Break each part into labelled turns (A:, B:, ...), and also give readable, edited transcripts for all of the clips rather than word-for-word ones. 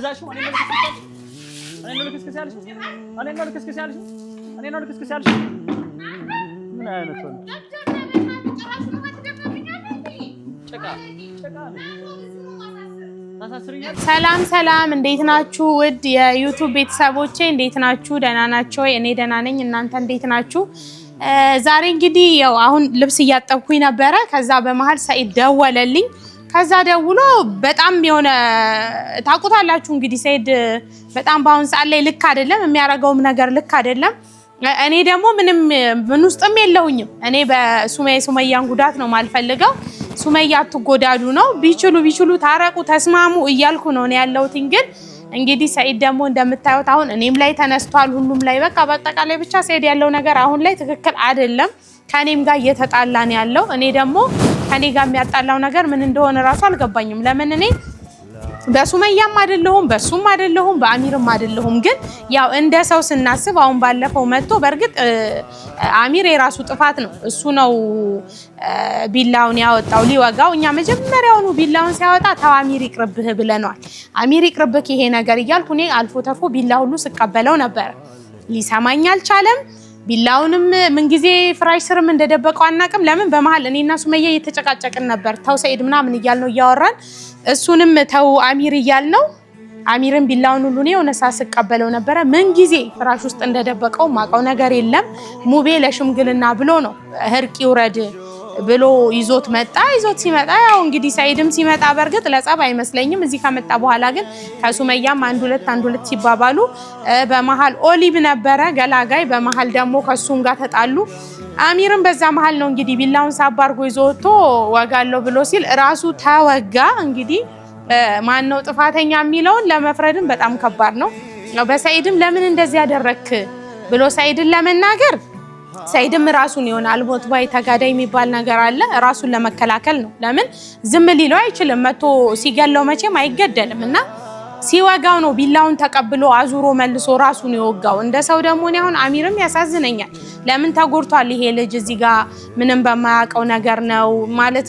A: ዛሽው እኔ ነው ልክስክስ ያልሽ ምን አይነት ነው
B: ሰላም እንዴት ናችሁ? ውድ የዩቲዩብ ቤተሰቦቼ እንዴት ናችሁ? ደህና ናችሁ? እኔ ደህና ነኝ። እናንተ እንዴት ናችሁ? ዛሬ እንግዲህ ያው አሁን ልብስ እያጠብኩኝ ነበረ። ከዛ በመሃል ሰኢድ ደወለልኝ። ከዛ ደውሎ በጣም የሆነ ታውቁታላችሁ እንግዲህ ሰኢድ በጣም በአሁን ሰዓት ላይ ልክ አይደለም፣ የሚያደርገውም ነገር ልክ አይደለም። እኔ ደግሞ ምን ውስጥም የለውኝም። እኔ በሱመያን ጉዳት ነው ማልፈልገው። ሱመያ አትጎዳዱ ነው። ቢችሉ ታረቁ፣ ተስማሙ እያልኩ ነው እኔ ያለሁት። ግን እንግዲህ ሰኢድ ደግሞ እንደምታዩት አሁን እኔም ላይ ተነስቷል፣ ሁሉም ላይ በቃ በአጠቃላይ ብቻ ሰኢድ ያለው ነገር አሁን ላይ ትክክል አይደለም። ከኔም ጋር እየተጣላን ያለው እኔ ደግሞ ከኔ ጋር የሚያጣላው ነገር ምን እንደሆነ ራሱ አልገባኝም። ለምን እኔ በሱመያም አይደለሁም በሱም አይደለሁም በአሚርም አይደለሁም። ግን ያው እንደ ሰው ስናስብ አሁን ባለፈው መጥቶ በርግጥ አሚር የራሱ ጥፋት ነው። እሱ ነው ቢላውን ያወጣው ሊወጋው። እኛ መጀመሪያውኑ ቢላውን ሲያወጣ ተው አሚር ይቅርብህ ብለናል። አሚር ይቅርብህ ይሄ ነገር እያልኩ እኔ አልፎ ተርፎ ቢላ ሁሉ ስቀበለው ነበር። ሊሰማኝ አልቻለም። ቢላውንም ምን ጊዜ ፍራሽ ስርም እንደደበቀው አናቅም። ለምን በመሃል እኔና ሱመያ እየተጨቃጨቅን ነበር። ተው ሰኢድ ምናምን እያልነው እያወራን እሱንም ተው አሚር እያልነው አሚርን ቢላውን ሁሉ ነው የሆነ ሳስቀበለው ነበረ። ምን ጊዜ ፍራሽ ውስጥ እንደደበቀው ማቀው ነገር የለም። ሙቤ ለሽምግልና ብሎ ነው እርቅ ይውረድ ብሎ ይዞት መጣ። ይዞት ሲመጣ ያው እንግዲህ ሰኢድም ሲመጣ በርግጥ ለጸብ አይመስለኝም። እዚህ ከመጣ በኋላ ግን ከሱመያም አንድ ሁለት ሲባባሉ በመሃል ኦሊቭ ነበረ ገላጋይ፣ በመሃል ደግሞ ከሱም ጋር ተጣሉ። አሚርም በዛ መሃል ነው እንግዲህ ቢላውን ሳባርጎ ይዞ ወጥቶ ወጋለው ብሎ ሲል ራሱ ተወጋ። እንግዲህ ማን ነው ጥፋተኛ የሚለውን ለመፍረድም በጣም ከባድ ነው። በሰኢድም ለምን እንደዚህ ያደረክ ብሎ ሰኢድን ለመናገር ሰኢድም ራሱን ይሆናል ሞት ባይ ተጋዳይ የሚባል ነገር አለ። ራሱን ለመከላከል ነው። ለምን ዝም ሊለው አይችልም። መቶ ሲገለው መቼም አይገደልም እና ሲወጋው ነው ቢላውን ተቀብሎ አዙሮ መልሶ ራሱን ይወጋው። እንደ ሰው ደግሞ እኔ አሁን አሚርም ያሳዝነኛል። ለምን ተጎድቷል ይሄ ልጅ እዚህ ጋር ምንም በማያውቀው ነገር ነው ማለት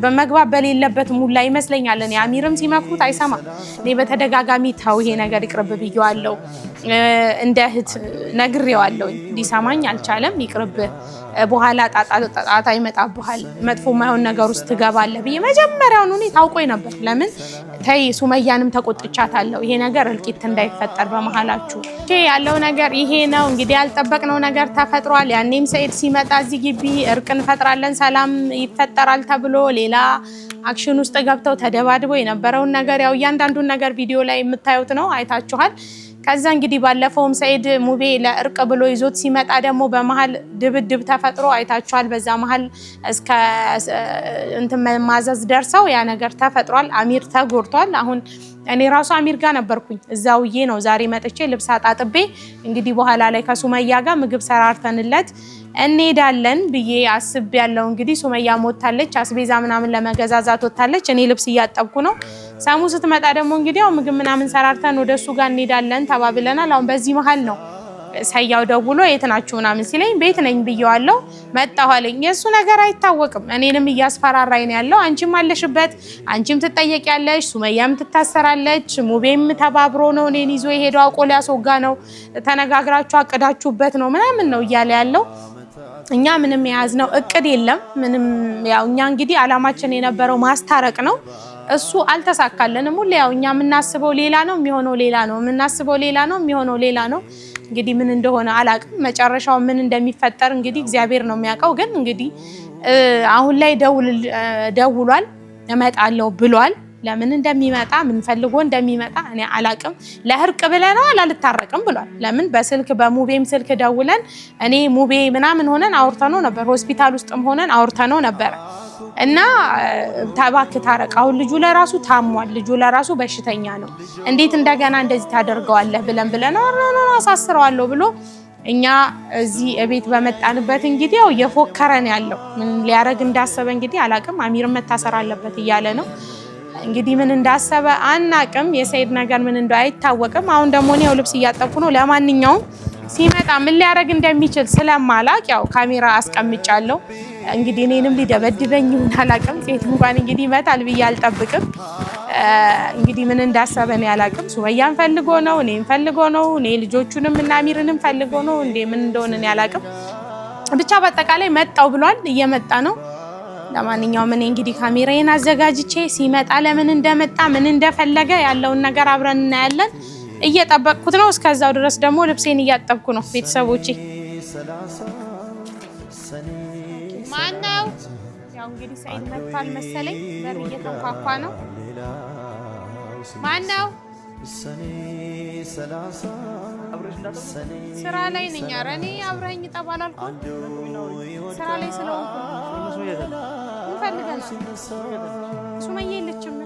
B: በመግባብ በሌለበት ሙላ ይመስለኛል። እኔ አሚርም ሲመክሩት አይሰማም። እኔ በተደጋጋሚ ተው ይሄ ነገር ይቅርብ ብዬዋለሁ፣ እንደ እህት ነግሬዋለሁ። ሊሰማኝ አልቻለም። ይቅርብ በኋላ ጣጣ ይመጣብሃል፣ መጥፎ ማይሆን ነገር ውስጥ ትገባለህ ብዬ መጀመሪያውኑ እኔ ታውቆኝ ነበር። ለምን ተይ ሱመያንም ተቆጥቻታለሁ፣ ይሄ ነገር እልቂት እንዳይፈጠር በመሃላችሁ ያለው ነገር ይሄ ነው። እንግዲህ ያልጠበቅነው ነገር ተፈጥሯል። ያኔም ሰኢድ ሲመጣ እዚህ ግቢ እርቅ እንፈጥራለን ሰላም ይፈጠራል ተብሎ ሌላ አክሽን ውስጥ ገብተው ተደባድበው የነበረውን ነገር ያው እያንዳንዱን ነገር ቪዲዮ ላይ የምታዩት ነው፣ አይታችኋል። ከዛ እንግዲህ ባለፈውም ሰኢድ ሙቤ ለእርቅ ብሎ ይዞት ሲመጣ ደግሞ በመሃል ድብድብ ተፈጥሮ አይታችኋል። በዛ መሃል እስከ እንትን ማዘዝ ደርሰው ያ ነገር ተፈጥሯል። አሚር ተጎድቷል። አሁን እኔ ራሱ አሚር ጋር ነበርኩኝ እዛውዬ ነው ዛሬ መጥቼ ልብስ አጣጥቤ እንግዲህ በኋላ ላይ ከሱመያ ጋር ምግብ ሰራርተንለት እንሄዳለን ብዬ አስብ ያለው። እንግዲህ ሱመያ ሞታለች፣ አስቤዛ ምናምን ለመገዛዛት ወጣለች። እኔ ልብስ እያጠብኩ ነው። ሰሙ ስትመጣ ደግሞ እንግዲህ ያው ምግብ ምናምን ሰራርተን ወደሱ ጋር እንሄዳለን ተባብለናል። አሁን በዚህ መሃል ነው ሰያው ደውሎ የት ናችሁ ምናምን ሲለኝ ቤት ነኝ ብየዋለሁ። መጣሁ አለኝ። የሱ ነገር አይታወቅም። እኔንም እያስፈራራኝ ነው ያለው። አንቺም አለሽበት፣ አንቺም ትጠየቂያለሽ፣ ሱመያም ትታሰራለች፣ ሙቤም ተባብሮ ነው እኔን ይዞ የሄደው አውቆ ሊያስወጋ ነው፣ ተነጋግራችሁ አቅዳችሁበት ነው ምናምን ነው እያለ ያለው። እኛ ምንም የያዝነው እቅድ የለም ምንም። ያው እኛ እንግዲህ አላማችን የነበረው ማስታረቅ ነው። እሱ አልተሳካልንም። ሁሌ ያው እኛ የምናስበው ሌላ ነው የሚሆነው ሌላ ነው፣ የምናስበው ሌላ ነው የሚሆነው ሌላ ነው። እንግዲህ ምን እንደሆነ አላቅም። መጨረሻው ምን እንደሚፈጠር እንግዲህ እግዚአብሔር ነው የሚያውቀው። ግን እንግዲህ አሁን ላይ ደውሏል፣ እመጣለሁ ብሏል። ለምን እንደሚመጣ ምን ፈልጎ እንደሚመጣ እኔ አላቅም። ለእርቅ ብለናል አልታረቅም ብሏል። ለምን በስልክ በሙቤም ስልክ ደውለን እኔ ሙቤ ምናምን ሆነን አውርተነው ነበር፣ ሆስፒታል ውስጥም ሆነን አውርተነው ነበር እና ተባክህ ታረቅ። አሁን ልጁ ለራሱ ታሟል፣ ልጁ ለራሱ በሽተኛ ነው። እንዴት እንደገና እንደዚህ ታደርገዋለህ ብለን አሳስረዋለሁ ብሎ እኛ እዚህ እቤት በመጣንበት እንግዲህ ያው እየፎከረን ያለው ምን ሊያረግ እንዳሰበ እንግዲህ አላቅም። አሚር መታሰር አለበት እያለ ነው እንግዲህ ምን እንዳሰበ አናቅም። የሰኢድ ነገር ምን እንደው አይታወቅም። አሁን ደግሞ እኔው ልብስ እያጠብኩ ነው። ለማንኛውም ሲመጣ ምን ሊያረግ እንደሚችል ስለማላቅ ያው ካሜራ አስቀምጫለሁ። እንግዲህ እኔንም ሊደበድበኝ ይሁን አላውቅም። ሴት እንኳን እንግዲህ ይመታል ብዬ አልጠብቅም። እንግዲህ ምን እንዳሰበ እኔ አላውቅም። ሱመያን ፈልጎ ነው እኔም ፈልጎ ነው እኔ ልጆቹንም እና አሚርንም ፈልጎ ነው እንዴ ምን እንደሆነ እኔ አላውቅም። ብቻ በአጠቃላይ መጣው ብሏል፣ እየመጣ ነው። ለማንኛውም እኔ እንግዲህ ካሜራዬን አዘጋጅቼ ሲመጣ ለምን እንደመጣ ምን እንደፈለገ ያለውን ነገር አብረን እናያለን። እየጠበቅኩት ነው። እስከዛው ድረስ ደግሞ ልብሴን እያጠብኩ ነው። ቤተሰቦቼ ማነው? ያው እንግዲህ ሰይድ መጥቷል መሰለኝ። በር እየተንኳኳ ነው። ማነው? ስራ ላይ ነኝ። ኧረ እኔ አብረኸኝ ጠብ አላልኩም። ስራ ላይ ስለሆንኩ እንፈልገን። ሱመያ የለችም።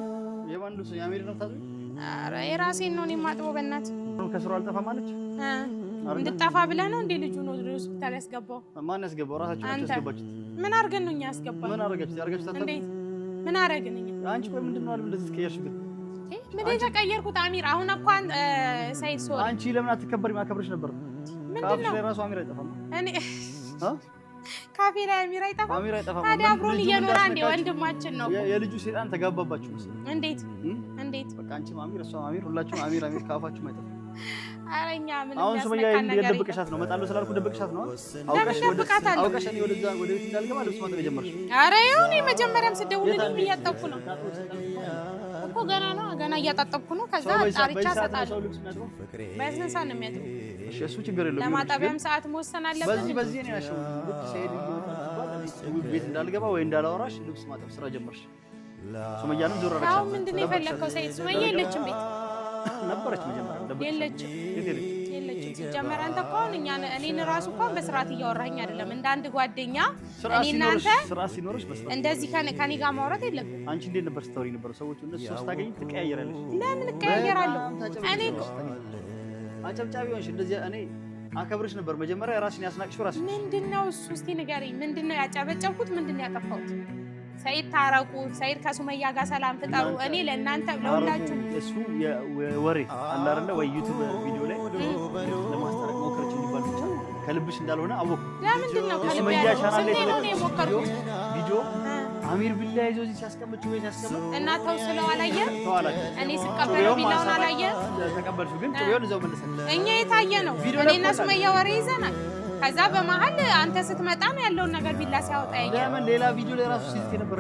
B: ኧረ የራሴን ነው እኔ የማጥበው። በእናትህ
A: ከስራው አልጠፋም አለች።
B: እንድጠፋ ብለህ ነው እንዴ ልጁን ወደ ሆስፒታል ያስገባው?
A: ማን ያስገባው? ራሳችሁ ናችሁ ያስገባችሁት።
B: ምን አድርገን ነው እኛ ያስገባን?
A: ምን አደረጋችሁ? ያርጋችሁ
B: እንዴት ምን አደረግን እኛ?
A: አንቺ ቆይ ምንድን ነው አለ እንደዚህ ተቀየርሽ? ግን
B: ምን የተቀየርኩት አሚር? አሁን እንኳን ሰይድ ሶሪ
A: አንቺ ለምን አትከበሪም? አከብርሽ ነበር።
B: ምንድነው
A: ራሱ አሚር አይጠፋም።
B: እኔ ካፌ ላይ አሚር አይጠፋም።
A: አሚር አይጠፋም።
B: ታዲያ አብሮን እየኖረ እንዴ ወንድማችን ነው።
A: የልጁ ሰይጣን ተጋባባችሁ መሰለኝ።
B: እንዴት
A: በቃ አንቺም አሚር እሷም አሚር ሁላችሁም አሚር ካፋችሁ አይጠፋም።
B: ኧረ እኛ ምን
A: አሁን ሱመያ የደበቀሻት ነው። መጣለው ስላልኩ ደበቀሻት ነው። አውቀሽ እኔ ወደ ቤት እንዳልገባ ልብስ ማጠብ የጀመርሽ።
B: ኧረ ይኸው እኔ መጀመሪያም ስደውልልኝ እያጠብኩ ነው እኮ ገና እያጣጠብኩ ነው። ከዛ ጣርቻ ሰጣለሁ። በስንት ሰዓት ነው የሚያጥበው?
A: እሺ እሱ ችግር የለውም።
B: ለማጠቢያም ሰዓት መወሰን አለበት።
A: በዚህ እኔ ያሸው ሰይድ ቤት እንዳልገባ ወይ እንዳላወራሽ ልብስ ማጠብ ስራ ጀመርሽ። ሱመያንም ዞር አረጋሽ።
B: አሁን ምንድን ነው የፈለከው? ሰይድ ሱመያ የለችም ቤት
A: ነበረች መጀመሪያ
B: የለችም። ሲጀመር አንተ እኮ አሁን እኔን ራሱ እኮ በስርዓት እያወራኝ አይደለም። እንደ አንድ ጓደኛ እኔ እናንተ
A: ስራ ሲኖርሽ በስርዓት
B: እንደዚህ ከኔ ጋር ማውራት የለም።
A: አንቺ እንዴት ነበር ስታወሪ ነበር? ሰዎች እነሱ ስታገኝ ትቀያየራለሽ።
B: ለምን እቀያየራለሁ? እኔ እኮ
A: አጨብጫቢ ሆንሽ። እንደዚህ እኔ አከብርሽ ነበር መጀመሪያ። ራስሽን ያስናቅሽው ራስሽ።
B: ምንድነው እሱ? እስቲ ንገረኝ። ምንድነው ያጨበጨብኩት? ምንድነው ያጠፋሁት? ሰይድ ታረቁ፣ ሰይድ ከሱመያ ጋር ሰላም ፍጠሩ። እኔ ለእናንተ ለሁላችሁ
A: እሱ ወሬ አለ አይደለ ወይ ዩቲዩብ ቪዲዮ ላይ ለማስታረቅ ሞከረች እንዲባል ብቻ ከልብሽ እንዳልሆነ አወኩ።
B: ለምንድን ነው ከልብ ያለው የሞከርኩት ቪዲዮ
A: አሚር ቢላህ ይዞ እዚህ ሲያስቀምጥ ወይ ሲያስቀምጥ
B: እና ተው ስለው አላየ። እኔ ስቀበለው ቢላውን አላየ።
A: ተቀበልሽ ግን ጭቤውን እዛው መለሰልሽ።
B: እኛ የታየ ነው እኔና ሱመያ ወሬ ይዘናል። ከዛ በመሀል አንተ ስትመጣ ነው ያለውን ነገር ቢላ ሲያወጣ ያየ።
A: ለምን ሌላ ቪዲዮ ላይ ራሱ ሲዝት ነበር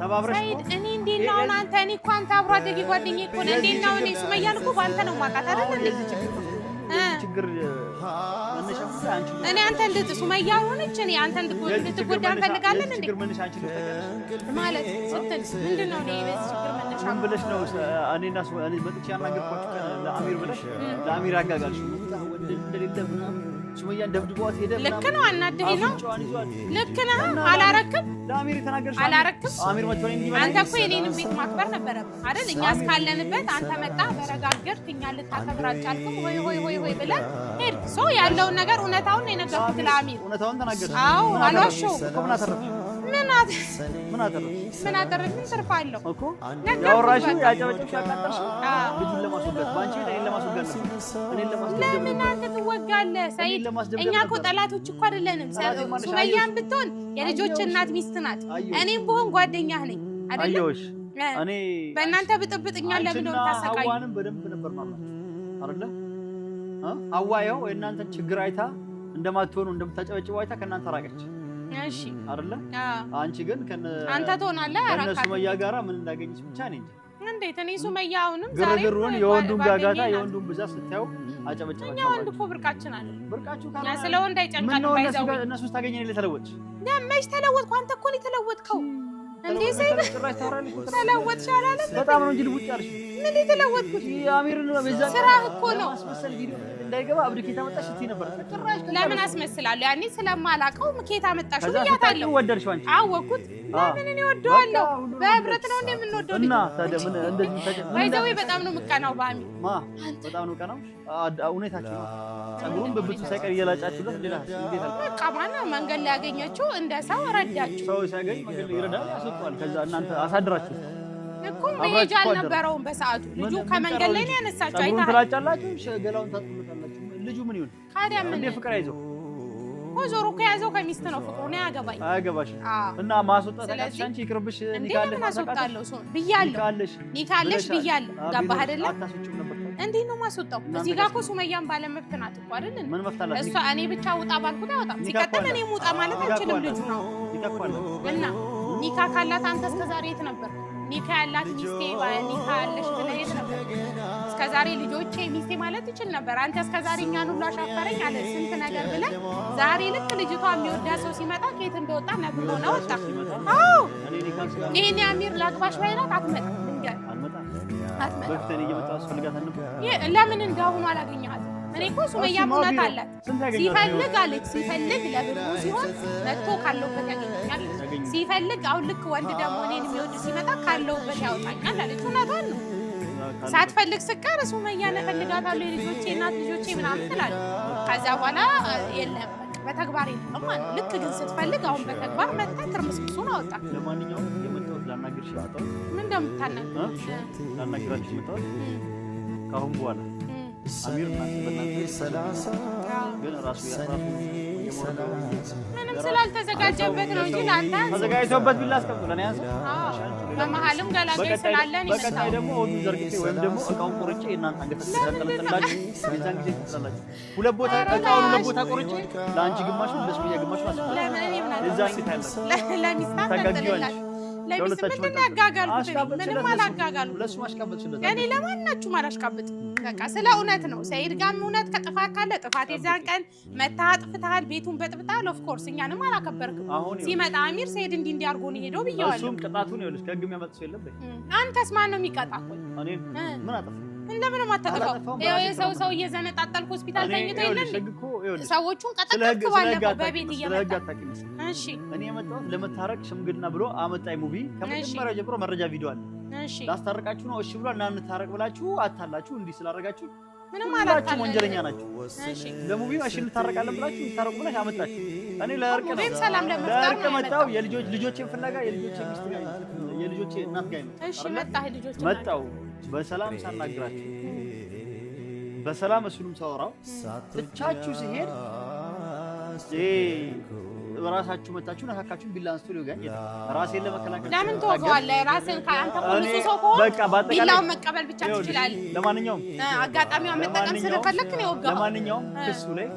A: ተባብረሽ
B: ሰይድ እኔ እንዴት ነው አሁን አንተ እኔ እኮ አንተ አብሮ አደጌ ጓደኛዬ እኮ ነህ። እንዴት ነው እኔ ሱመያን እኮ ባንተ ነው የማውቃት አይደል እንዴ?
A: ችግር
B: እኔ አንተ እንድት ሱመያ ሆነች እኔ አንተ እንድትጎዳ እንፈልጋለን እንዴ? ማለት ስትል ምንድን ነው እኔ በዚህ ችግር መነሻ
A: ምን ብለሽ ነው እኔና እኔ መጥቼ ያናገርኳችሁ ለአሚር ብለሽ ለአሚር አጋጋልሽ እንደሌለ ምናምን ሱመያን ደብድቧት ሄደ።
B: ልክ ነው። አናደኸኝ ነው። ልክ ነህ። አላረክም
A: ለአሚር ተናገርሽ።
B: አላረክም።
A: አሚር መጥቶኝ እንዲመጣ
B: አንተ እኮ የኔንም ቤት ማክበር ነበረብህ አይደል? እኛ እስካለንበት አንተ መጣ በረጋገርክ እኛ ልታከብር አልቻልክም። ሆይ ብለህ ሄድክ። ሰው ያለውን ነገር እውነታውን ነው የነገርኩት ለአሚር።
A: እውነታውን ተናገርሽ?
B: አዎ አልዋሸሁም።
A: ምን አተረፍሽ? ምን
B: አተረፍሽ? ምን ትርፍ አለው
A: እኮ ያወራሽው ያጨበጨብሽ ያቃጠልሽ ልጁን ለማስወገድ ባንቺ እኔን ለማስወገድ ነው።
B: ለምን አንተ ትወጋለህ? ሰይድ እኛ እኮ ጠላቶች እኮ አይደለንም። ሱመያን ብትሆን የልጆች እናት ሚስት ናት። እኔም ብሆን ጓደኛህ ነኝ አይደል?
A: አየሁሽ። እኔ
B: በእናንተ ብጥብጥኛል ለምን ነው ታሰቃይ?
A: ሐዋንም በደንብ ነበር ማለት አይደለ? ሐዋየው የእናንተ ችግር አይታ እንደማትሆኑ እንደምታጨበጭቡ አይታ ከእናንተ ራቀች።
B: እሺ
A: አይደለ? አንቺ ግን
B: አንተ ትሆናለህ
A: ከእነ ሱመያ ጋራ ምን እንዳገኘች ብቻ ነኝ
B: እንዴት እኔ ሱመያ አሁንም
A: ዛሬ ግርግሩን የወንዱን ጋጋታ የወንዱን ብዛት ስታዩ አጨበጨባችሁ።
B: እኛ ወንድ እኮ ብርቃችን አለ።
A: ብርቃችሁ
B: ካለ ስለ ወንድ አይጨንቃል። ባይዛው
A: እነሱ ታገኘኝ ለተለወጥሽ
B: ደመሽ ተለወጥኩ። አንተ እኮ ነው የተለወጥከው እንዴ? ሰይድ ተለወጥሽ አላለም?
A: በጣም ነው እንጂ ልውጥ ያልሽ።
B: ምን የተለወጥኩት?
A: አሚርን ነው በዛ
B: ስራ እኮ ነው
A: ማስመሰል ቪዲዮ እንዳይገባ አብዱኬታ መጣሽ ስትይ ነበር።
B: ለምን አስመስላለሁ? ያኔ ስለማላውቀው ኬታ መጣሽ ብያታለሁ።
A: ወደድሽው አንቺ?
B: አወኩት። ለምን እኔ ወደዋለሁ? በህብረት ነው እንደምንወደው ልጅ
A: እና ታዲያ ምን እንደዚህ
B: ባይዘው በጣም ነው የምቀናው በአሚር።
A: በጣም ነው ቀናው። ሁኔታችሁ ነው። ጸጉሩን በብቱ ሳይቀር እየላጫችሁለት ሌላ እንዴት አለ?
B: በቃ ማነው መንገድ ላይ ያገኘችው እንደ ሰው ረዳችሁ።
A: ሰው ሲያገኝ መንገድ ላይ ይረዳል፣ ያስወጣዋል። ከዛ እናንተ አሳድራችሁ
B: እኮ መሄጃ አልነበረውም በሰዓቱ። ልጁ ከመንገድ ላይ ነው ያነሳችሁ። አይታ
A: ትላጫላችሁ፣ ገላውን ታጥሉታላችሁ። ልጁ ምን ይሁን
B: ታዲያ? ምን
A: እንደ ፍቅር አይዘው
B: ዞሮ ከያዘው ከሚስት ነው ፍቅሩ ነው
A: አያገባሽ እና ማስወጣት አንቺ ይቅርብሽ ኒካለሽ
B: ማስወጣለሁ ብያለሁ ኒካለሽ ብያለሁ ገባህ አይደለ እንዴ ነው ማስወጣው እዚህ ጋር እኮ ሱመያን ባለመብት ናት እኮ አይደል
A: ምን መፍታላት
B: እሷ እኔ ብቻ ውጣ ባልኩት አይወጣም ሲቀጥል እኔ ውጣ ማለት አልችልም ልጁ ነው እና ኒካ ካላት አንተ እስከዛሬ የት ነበር ኒካ ያላት ሚስቴ ኒካ ያለሽ ብለህ የት ነበር እስከዛሬ ልጆቼ ሚስቴ ማለት ይችል ነበር አንተ እስከዛሬ እኛን ሁሉ አሻፈረኝ አለ ስንት ነገር ብለህ ዛሬ ልክ ልጅቷ የሚወዳ ሰው ሲመጣ ከየት እንደወጣ ነብሮ ነው ወጣ አዎ እኔ አሚር ላግባሽ ባይላት አትመጣም
A: በፍተን እየመጣ አስፈልጋት ነበር
B: ለምን እንዳሁን አላገኘሃት እኔ እኮ ሱመያ ሙናት አላት ሲፈልግ አለች ሲፈልግ ለብሩ ሲሆን መጥቶ ካለውበት ያገኛል ሲፈልግ አሁን ልክ ወንድ ደግሞ እኔን የሚወድ ሲመጣ ካለውበት ያወጣኛል አለች እውነቷን ነው ሳትፈልግ ስቀር ሱመያ እፈልጋታለሁ የልጆቼ እናት ልጆቼ ምናምን ትላለች ከዛ በኋላ የለም በተግባር የለም ማለት ልክ ግን ስትፈልግ አሁን በተግባር መጣ ትርምስምሱን አወጣ
A: ለማንኛውም የመጣሁት ላናግርሽ መጣሁ
B: ምን እንደምታናግር
A: ላናግራችሁ መጣሁ ካሁን በኋላ አሚር ግን ራሱ
B: ምንም ስላልተዘጋጀበት ነው እንጂ ላንተ
A: ተዘጋጅቶበት ቢላ አስቀምጡ ለኔ ያንስ
B: በመሐልም ገላጋይ ስላለን ይመጣው
A: በቀጣይ ደግሞ ወዱ ዘርግቼ ወይም ደግሞ እቃውን ቆርጬ እናንተ አንገት ተሰቀለላችሁ የዛን ጊዜ ትጥላላችሁ ሁለት ቦታ ቆርጬ ለአንቺ ግማሽ ለሱያ ግማሽ ማለት
B: ለምን እኔ ምን
A: እዛን ጊዜ ታያለሽ
B: ለሚስታት ተደለላሽ ለሚስት ምንድን ያጋጋሉት ምንም አላጋጋሉ
A: ለሱ ማሽቃበጥሽለት
B: እኔ ለማናችሁ ማላሽቃበጥ በቃ ስለ እውነት ነው ሰይድ ጋር እውነት ከጥፋት ካለ ጥፋት የዛን ቀን መታ አጥፍተሃል ቤቱን በጥብጣል ኦፍ ኮርስ እኛንም አላከበርክም ሲመጣ አሚር ሰይድ እንዲህ አድርጎ ነው ሄዶ ብየዋለሁ
A: እሱም ቅጣቱን ይኸውልሽ ከህግ የሚያመጣ ሰው የለም
B: አንተስ ማን ነው የሚቀጣው
A: እኔ ምን አጠፋ
B: እንደምን ማታጠፋው ሰው እየዘነጣጣልኩ ሆስፒታል ተኝቶ የለም ሰዎቹን ቀጠቀጥኩ በቤት እየመጣ እሺ
A: እኔ የመጣሁት ለመታረቅ ሽምግልና ብሎ አመጣይ ሙቪ ከመጀመሪያው ጀምሮ መረጃ ቪዲዮ አለ
B: እሺ
A: ላስታረቃችሁ ነው እሺ ብሏል እና እንታረቅ ብላችሁ አታላችሁ እንዲህ ስላደረጋችሁ
B: ምንም አላጣችሁ
A: ወንጀለኛ ናችሁ
B: እሺ
A: ለሙቪ እሺ እንታረቃለን ብላችሁ እንታረቁ ብለሽ አመጣችሁ እኔ ለእርቅ ነው
B: ሰላም ለመፍጠር ነው
A: መጣው ልጆቼን ፍለጋ የልጆቼ ሚስት ጋር የልጆቼ እናት ጋር ነው
B: እሺ መጣህ ልጆቼ
A: መጣው በሰላም ሳናግራችሁ በሰላም እሱንም ሳወራው ትቻችሁ ሲሄድ ራሳችሁ መጣችሁ ነካካችሁ ቢላ አንስቶ ሊወጋኝ ራሴን ለመከላከል
B: ለምን ተወጋዋለህ ራስን ካንተ ሁሉ ሰው ከሆነ በቃ ባጠቃላይ ቢላውን መቀበል ብቻ ትችላለህ ለማንኛውም አጋጣሚውን መጠቀም ስለፈለክ ነው የወጋው
A: ለማንኛውም ክሱ ላይ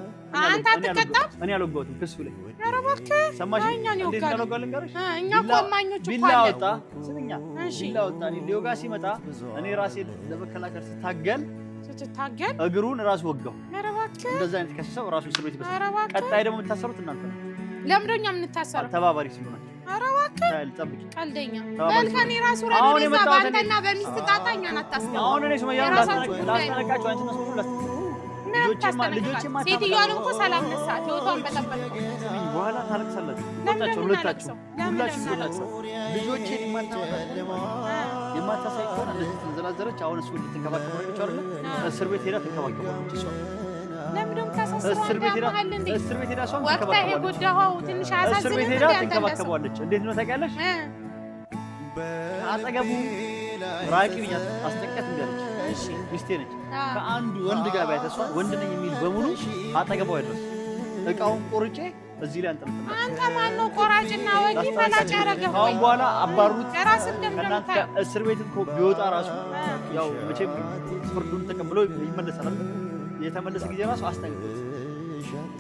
B: አንተ አትቀጣም
A: እኔ አልወጋሁትም ክሱ ላይ
B: ኧረ እባክህ
A: ሰማሽ
B: እኛን ይወጋል እኛ እኮ ማኞች እኮ
A: ቢላ ወጣ ስንኛ ቢላ ወጣ ሊወጋ ሲመጣ እኔ ራሴን ለመከላከል ስታገል እግሩን ራሱ ወጋው
B: ኧረ እባክህ
A: እንደዛ አይነት ከሰው ራሱ እስር ቤት ይበሳል ቀጣይ ደግሞ የምታሰሩት እናንተ ነው
B: ለምንድነው የምንታሰረው
A: ተባባሪ ስለሆነ
B: ኧረ እባክህ
A: ጠብቂ
B: ቀልደኛ መልካኔ ራሱ ረድሬዛ ባንተና በሚስት ጣጣኛን አታስገባ
A: አሁን እኔ ሱመያ ላስጠነቃችሁ አንቺ ነው ልጆቼማ
B: ሴትዮዋን እኮ ሰላም ነሳት ህይወቷን በጠበቀ
A: በኋላ ታለቅሳላችሁ ሁለታችሁ ልጆቼ የማታሳይ ከሆነ እንደዚህ ተንዘላዘለች አሁን እሱ ልትንከባከባለች አይደል እስር ቤት ሄዳ ትንከባከባለች እሷ
B: ለምንድነው ታሳስረው እስር ቤት ሄዳ እሷን
A: ትንከባከባለች እስር ቤት ሄዳ ትንከባከባለች እንዴት ነው ታውቂያለሽ አጠገቡ ራቂ ብያት አስጠቀት እንዳለች እሺ ሚስቴ ነች ከአንዱ ወንድ ጋር ባይተሷ ወንድ ነኝ የሚል በሙሉ አጠገቧ አይደረስ እቃውን ቆርጬ እዚህ ላይ አንጠልጥል
B: አንተ ማን ነው ቆራጭና ወዲ ፈላጭ ያረገው
A: አሁን በኋላ አባሩት ከእናንተ እስር ቤት እኮ ቢወጣ ራሱ ያው መቼም ፍርዱን ተቀብሎ ይመለሳል የተመለሰ ጊዜ ራሱ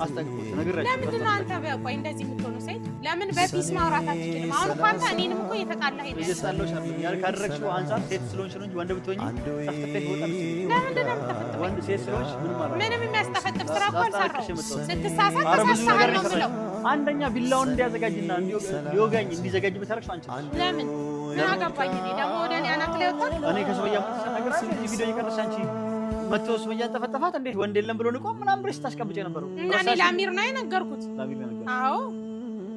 A: አስጠንቅቁት ነግራችሁ
B: ለምንድን ነው አንተ በቆይ እንደዚህ የምትሆነው ሰይድ ለምን በፒስ ማውራት አትችልም አሁን እኮ አንተ እኔንም እኮ እየተጣላህ ሄደህ
A: እየተጣላሽ አይደል ያል ካደረግሽው አንፃር ሴት ስለሆንሽ ነው እንጂ ወንድ ብትሆኚ ጠፍጥፈሽ ወጣ
B: ለምንድን ነው የምትጠፍጥፈው
A: ወንድ ሴት ስለሆንሽ ምንም
B: የሚያስጠፈጥፍ ስራ እኮ አልሰራሁም ስትሳሳት ተሳሳሃል ነው የምለው
A: አንደኛ ቢላውን እንዲያዘጋጅና ሊወጋኝ እንዲዘጋጅ ብታረግሽ አንቺ
B: ለምን ምን አገባኝ እኔ ደግሞ ወደ እኔ አናት ላይ ወጣ
A: እኔ ከሱመያ ነገር እዚህ ቪዲዮ እየቀረሽ አንቺ መጥቶ ሱመያ ጠፈጠፋት እንዴት ወንድ የለም ብሎ ንቆ ምናምን ብለሽ ታስቀምጪ ነበር
B: እና እኔ ለአሚር ነው የነገርኩት አዎ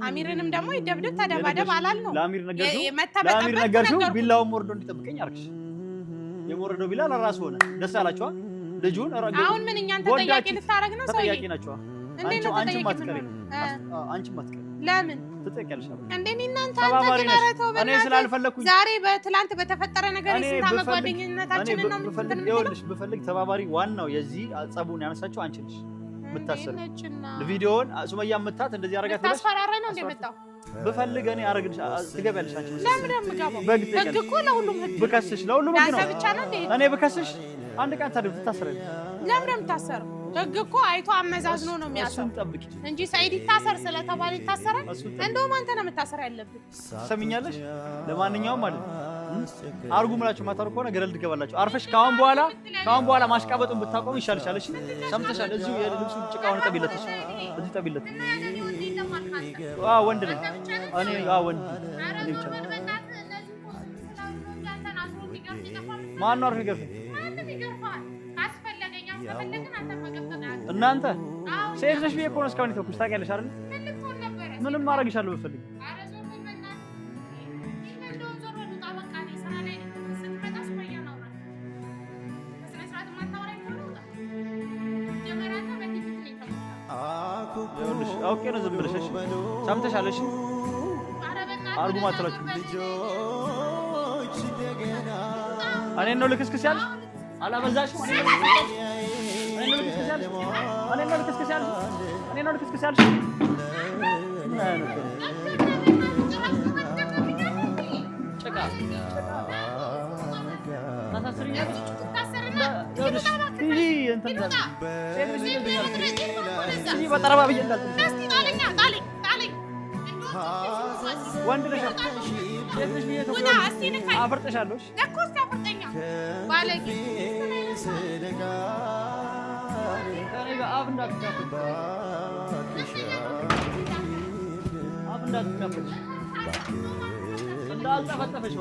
B: አሚርንም ደግሞ ይደብደብ ተደባደብ አላል ነው
A: ለአሚር ነገርሽው ቢላውን ወርዶ እንዲጠብቀኝ አርክሽ የሞረደው ቢላ ለራስ ሆነ ደስ አላችኋ ልጁን
B: አሁን ምን እኛን ተጠያቂ ልታረግ ነው ሰውዬ
A: ተጠያቂ ናችኋ አንቺ ማትቀሪ ለምን ትጠይቂያለሽ
B: እንዴ እናንተ ተገናረተው
A: እኔ ስላልፈለኩኝ
B: ዛሬ በትላንት በተፈጠረ ነገር ስንታመ ጓደኝነታችንን ነው
A: ይኸውልሽ ብፈልግ ተባባሪ ዋናው የዚህ ጸቡን ያነሳችው አንቺ ነሽ የምታሰር ቪዲዮውን ሱመያ መታት እንደዚህ አረጋት ብለሽ
B: ታስፈራራኝ ነው እንደመጣው
A: በፈልገ እኔ አረግልሽ ትገቢያለሽ አንቺ
B: ለምን ደምጋባ ህግ እኮ ለሁሉም ህግ
A: ብከስሽ ለሁሉም ህግ ነው
B: ብቻ ነው እንዴ
A: እኔ ብከስሽ አንድ ቀን ታዲያ ትታሰራለሽ ለምን
B: ደምታሰረው ህግ እኮ አይቶ አመዛዝኖ ነው የሚያሰው
A: ጠብቂ
B: እንጂ ሰይድ ይታሰር ስለተባለ ይታሰራል እንደውም አንተ ነው የምታሰር ያለብህ
A: ሰምኛለሽ ለማንኛውም ማለት አርጉ ምላችሁ ማታሩ ከሆነ ገደል ትገባላችሁ አርፈሽ ካሁን በኋላ ማሽቃበጡን ብታቆም ይሻልሻል እሺ ሰምተሻል እዚሁ የልብሱ ጭቃውን ጠቢለትሽ እዚህ ጠቢለት ወንድ ነኝ እኔ ወንድ ነኝ ብቻ ማን ነው አርፈ ይገርፍ እናንተ ሴት ነሽ ብዬሽ እኮ ነው እስካሁን የተውኩሽ ታውቂያለሽ አይደል ምንም ማድረግሻለሁ ብፈልግ አውቄ ነው ዝም ብለሽ ሰምተሻል እሺ አርጉ ማትላችሁ እኔን ነው ልክስክስ ያልሽ አላበዛሽም እኔን ነው ልክስክስ ያልሽ ጭቃ ታሳስሪኛለሽ በጠረባ ብዬሽ ወንድ ነሽ ሴት ነሽ ብዬሽ አፈርጥሻለሁ
B: እኮ አፈርጠኛ ባለጌ
A: አፍ እንዳትጋፈጥ እንዳልጠፈጠፈሽ